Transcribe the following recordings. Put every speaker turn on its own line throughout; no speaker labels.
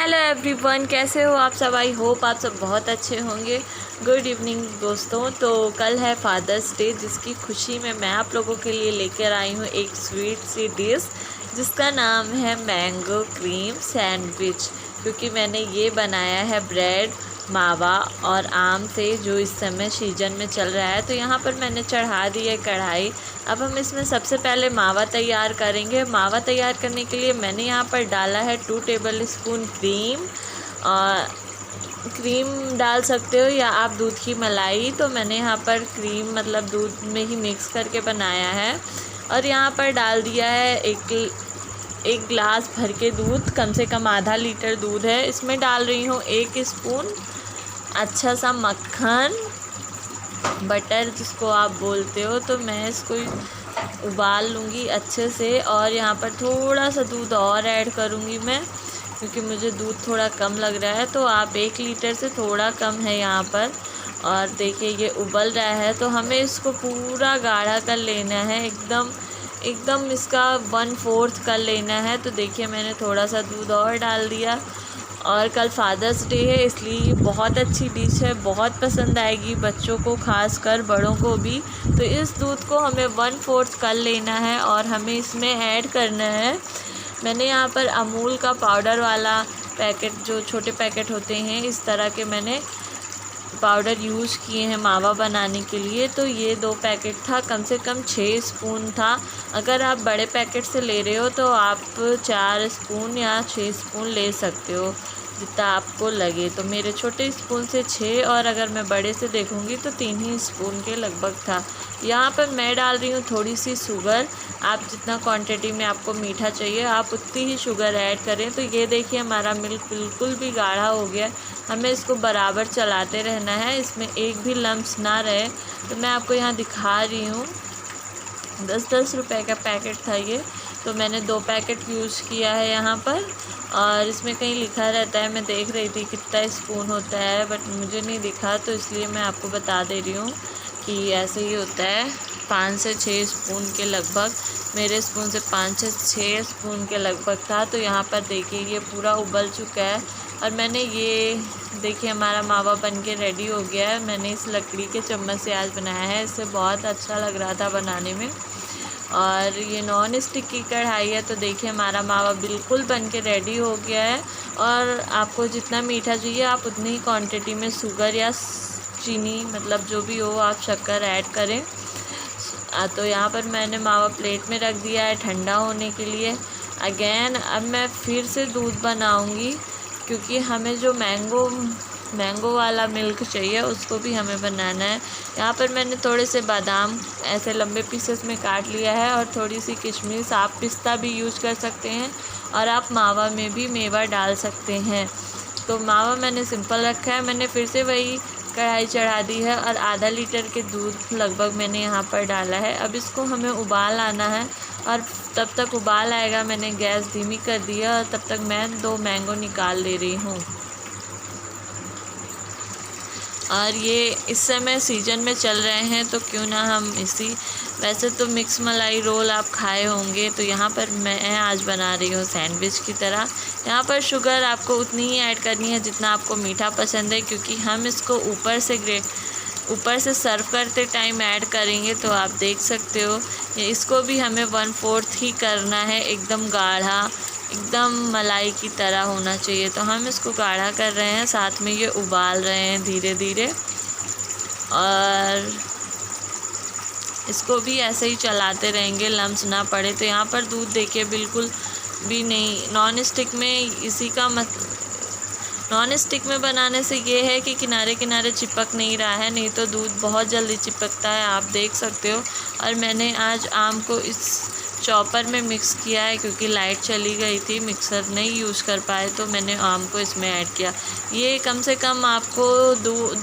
Hello everyone, कैसे हो आप सब। आई होप आप सब बहुत अच्छे होंगे। गुड इवनिंग दोस्तों। तो कल है फादर्स डे, जिसकी खुशी में मैं आप लोगों के लिए लेकर आई हूँ एक स्वीट सी डिश जिसका नाम है मैंगो क्रीम सैंडविच। क्योंकि मैंने ये बनाया है ब्रेड, मावा और आम से, जो इस समय सीजन में चल रहा है। तो यहाँ पर मैंने चढ़ा दी है कढ़ाई। अब हम इसमें सबसे पहले मावा तैयार करेंगे। मावा तैयार करने के लिए मैंने यहाँ पर डाला है 2 टेबल स्पून क्रीम। क्रीम डाल सकते हो या आप दूध की मलाई। तो मैंने यहाँ पर क्रीम मतलब दूध में ही मिक्स करके बनाया है। और यहाँ पर डाल दिया है एक गिलास भर के दूध, कम से कम आधा लीटर दूध है। इसमें डाल रही हूँ 1 स्पून अच्छा सा मक्खन, बटर जिसको आप बोलते हो। तो मैं इसको उबाल लूँगी अच्छे से। और यहाँ पर थोड़ा सा दूध और ऐड करूँगी मैं, क्योंकि मुझे दूध थोड़ा कम लग रहा है। तो आप 1 लीटर से थोड़ा कम है यहाँ पर। और देखिए ये उबल रहा है, तो हमें इसको पूरा गाढ़ा कर लेना है, एकदम इसका 1/4 कर लेना है। तो देखिए मैंने थोड़ा सा दूध और डाल दिया। और कल फादर्स डे है, इसलिए बहुत अच्छी डिश है, बहुत पसंद आएगी बच्चों को, खासकर बड़ों को भी। तो इस दूध को हमें 1/4 कर लेना है और हमें इसमें ऐड करना है। मैंने यहाँ पर अमूल का पाउडर वाला पैकेट, जो छोटे पैकेट होते हैं, इस तरह के मैंने पाउडर यूज़ किए हैं मावा बनाने के लिए। तो ये 2 पैकेट था, कम से कम 6 स्पून था। अगर आप बड़े पैकेट से ले रहे हो तो आप 4 स्पून या 6 स्पून ले सकते हो, जितना आपको लगे। तो मेरे छोटे स्पून से 6, और अगर मैं बड़े से देखूँगी तो 3 ही स्पून के लगभग था। यहाँ पर मैं डाल रही हूँ थोड़ी सी शुगर। आप जितना क्वांटिटी में आपको मीठा चाहिए आप उतनी ही शुगर ऐड करें। तो ये देखिए हमारा मिल्क बिल्कुल भी गाढ़ा हो गया। हमें इसको बराबर चलाते रहना है, इसमें एक भी लम्स ना रहे। तो मैं आपको यहाँ दिखा रही हूँ, 10-10 रुपए का पैकेट था ये। तो मैंने 2 पैकेट यूज़ किया है यहाँ पर। और इसमें कहीं लिखा रहता है, मैं देख रही थी कितना स्पून होता है, बट मुझे नहीं दिखा, तो इसलिए मैं आपको बता दे रही हूँ कि ऐसे ही होता है। 5 से 6 स्पून के लगभग, मेरे स्पून से 5 से 6 स्पून के लगभग था। तो यहाँ पर देखिए ये पूरा उबल चुका है। और मैंने ये देखिए हमारा मावा बन के रेडी हो गया है। मैंने इस लकड़ी के चम्मच से आज बनाया है, इससे बहुत अच्छा लग रहा था बनाने में। और ये नॉन स्टिक की कढ़ाई है। तो देखिए हमारा मावा बिल्कुल बन के रेडी हो गया है। और आपको जितना मीठा चाहिए आप उतनी ही क्वांटिटी में शुगर या चीनी, मतलब जो भी हो, आप शक्कर ऐड करें। तो यहाँ पर मैंने मावा प्लेट में रख दिया है ठंडा होने के लिए। अगेन अब मैं फिर से दूध बनाऊँगी, क्योंकि हमें जो मैंगो वाला मिल्क चाहिए उसको भी हमें बनाना है। यहाँ पर मैंने थोड़े से बादाम ऐसे लंबे पीसेस में काट लिया है, और थोड़ी सी किशमिश, आप पिस्ता भी यूज कर सकते हैं, और आप मावा में भी मेवा डाल सकते हैं। तो मावा मैंने सिंपल रखा है। मैंने फिर से वही कढ़ाई चढ़ा दी है, और आधा लीटर के दूध लगभग मैंने यहाँ पर डाला है। अब इसको हमें उबाल आना है, और तब तक उबाल आएगा मैंने गैस धीमी कर दिया, और तब तक मैं 2 मैंगो निकाल ले रही हूँ। और ये इस समय सीजन में चल रहे हैं, तो क्यों ना हम वैसे तो मिक्स मलाई रोल आप खाए होंगे, तो यहाँ पर मैं आज बना रही हूँ सैंडविच की तरह। यहाँ पर शुगर आपको उतनी ही ऐड करनी है जितना आपको मीठा पसंद है, क्योंकि हम इसको ऊपर से सर्व करते टाइम ऐड करेंगे। तो आप देख सकते हो इसको भी हमें 1/4 ही करना है, एकदम गाढ़ा, एकदम मलाई की तरह होना चाहिए। तो हम इसको गाढ़ा कर रहे हैं, साथ में ये उबाल रहे हैं धीरे धीरे, और इसको भी ऐसे ही चलाते रहेंगे, लम्स ना पड़े। तो यहाँ पर दूध देखिए बिल्कुल भी नहीं, नॉन स्टिक में बनाने से ये है कि किनारे किनारे चिपक नहीं रहा है, नहीं तो दूध बहुत जल्दी चिपकता है, आप देख सकते हो। और मैंने आज आम को इस चॉपर में मिक्स किया है, क्योंकि लाइट चली गई थी, मिक्सर नहीं यूज़ कर पाए, तो मैंने आम को इसमें ऐड किया। ये कम से कम आपको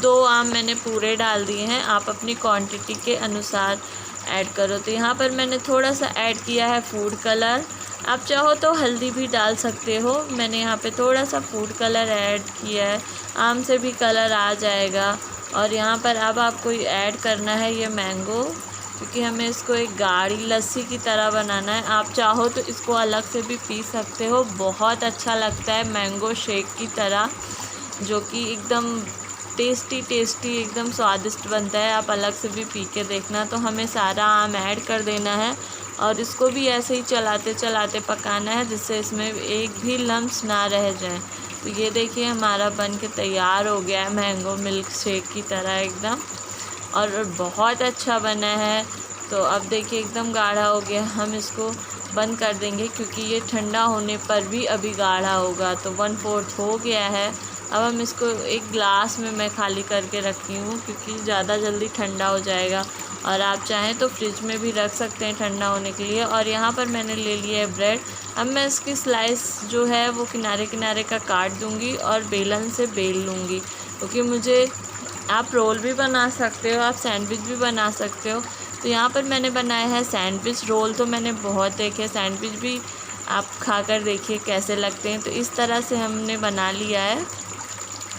2 आम मैंने पूरे डाल दिए हैं, आप अपनी क्वांटिटी के अनुसार ऐड करो। तो यहाँ पर मैंने थोड़ा सा ऐड किया है फूड कलर, आप चाहो तो हल्दी भी डाल सकते हो। मैंने यहाँ पे थोड़ा सा फूड कलर ऐड किया है, आम से भी कलर आ जाएगा। और यहाँ पर अब आपको ऐड करना है ये मैंगो क्योंकि हमें इसको एक गाढ़ी लस्सी की तरह बनाना है। आप चाहो तो इसको अलग से भी पी सकते हो, बहुत अच्छा लगता है मैंगो शेक की तरह, जो कि एकदम टेस्टी एकदम स्वादिष्ट बनता है। आप अलग से भी पी के देखना। तो हमें सारा आम ऐड कर देना है और इसको भी ऐसे ही चलाते चलाते पकाना है, जिससे इसमें एक भी लम्स ना रह जाए। तो ये देखिए हमारा बन के तैयार हो गया है मैंगो मिल्क शेक की तरह एकदम, और बहुत अच्छा बना है। तो अब देखिए एकदम गाढ़ा हो गया। हम इसको बंद कर देंगे क्योंकि ये ठंडा होने पर भी अभी गाढ़ा होगा। तो 1/4 हो गया है। अब हम इसको एक ग्लास में मैं खाली करके रखी हूँ क्योंकि ज़्यादा जल्दी ठंडा हो जाएगा, और आप चाहें तो फ्रिज में भी रख सकते हैं ठंडा होने के लिए। और यहाँ पर मैंने ले लिया है ब्रेड। अब मैं इसकी स्लाइस जो है वो किनारे किनारे का काट दूँगी और बेलन से बेल लूँगी, क्योंकि मुझे आप रोल भी बना सकते हो, आप सैंडविच भी बना सकते हो। तो यहाँ पर मैंने बनाया है सैंडविच। रोल तो मैंने बहुत देखे, सैंडविच भी आप खाकर देखिए कैसे लगते हैं। तो इस तरह से हमने बना लिया है,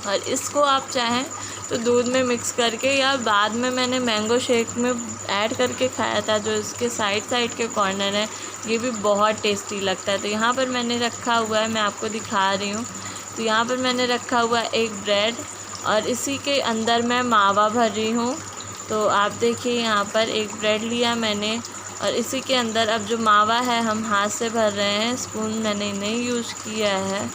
और इसको आप चाहें तो दूध में मिक्स करके, या बाद में मैंने मैंगो शेक में ऐड करके खाया था। जो इसके साइड के कॉर्नर है ये भी बहुत टेस्टी लगता है। तो यहाँ पर मैंने रखा हुआ है, मैं आपको दिखा रही हूँ। तो यहाँ पर मैंने रखा हुआ है एक ब्रेड, और इसी के अंदर मैं मावा भर रही हूँ। तो आप देखिए यहाँ पर एक ब्रेड लिया मैंने, और इसी के अंदर अब जो मावा है हम हाथ से भर रहे हैं, स्पून मैंने नहीं यूज़ किया है।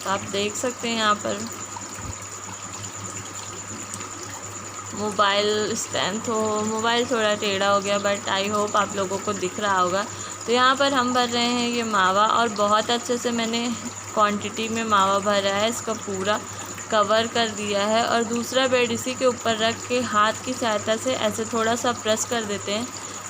आप देख सकते हैं यहाँ पर मोबाइल स्टैंड, तो मोबाइल थोड़ा टेढ़ा हो गया, बट आई होप आप लोगों को दिख रहा होगा। तो यहाँ पर हम भर रहे हैं ये मावा, और बहुत अच्छे से मैंने क्वांटिटी में मावा भरा है, इसका पूरा कवर कर दिया है। और दूसरा ब्रेड इसी के ऊपर रख के हाथ की सहायता से ऐसे थोड़ा सा प्रेस कर देते हैं,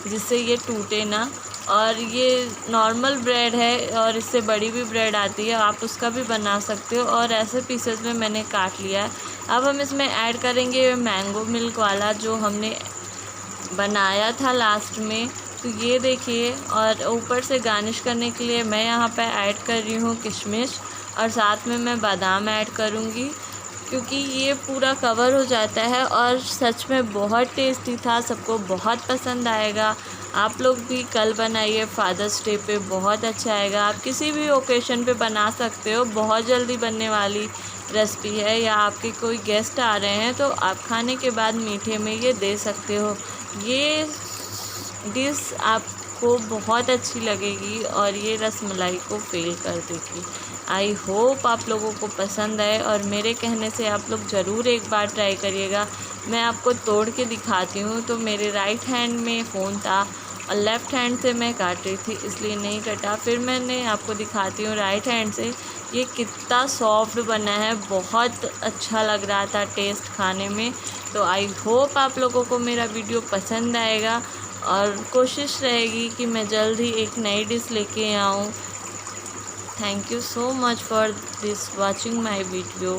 जिससे ये टूटे ना। और ये नॉर्मल ब्रेड है, और इससे बड़ी भी ब्रेड आती है, आप उसका भी बना सकते हो। और ऐसे पीसेस में मैंने काट लिया है। अब हम इसमें ऐड करेंगे मैंगो मिल्क वाला जो हमने बनाया था लास्ट में। तो ये देखिए, और ऊपर से गार्निश करने के लिए मैं यहाँ पे ऐड कर रही हूँ किशमिश, और साथ में मैं बादाम ऐड करूँगी, क्योंकि ये पूरा कवर हो जाता है। और सच में बहुत टेस्टी था, सबको बहुत पसंद आएगा। आप लोग भी कल बनाइए, फादर्स डे पे बहुत अच्छा आएगा। आप किसी भी ओकेशन पे बना सकते हो, बहुत जल्दी बनने वाली रेसिपी है। या आपके कोई गेस्ट आ रहे हैं तो आप खाने के बाद मीठे में ये दे सकते हो। ये डिश आपको बहुत अच्छी लगेगी, और ये रसमलाई को फेल कर देगी। आई होप आप लोगों को पसंद आए, और मेरे कहने से आप लोग ज़रूर एक बार ट्राई करिएगा। मैं आपको तोड़ के दिखाती हूँ। तो मेरे राइट हैंड में फ़ोन था और लेफ़्ट हैंड से मैं काट रही थी, इसलिए नहीं कटा। फिर मैंने आपको दिखाती हूँ राइट हैंड से। ये कितना सॉफ्ट बना है, बहुत अच्छा लग रहा था टेस्ट खाने में। तो आई होप आप लोगों को मेरा वीडियो पसंद आएगा, और कोशिश रहेगी कि मैं जल्द ही एक नई डिश लेके आऊँ। Thank you so much for this watching my video.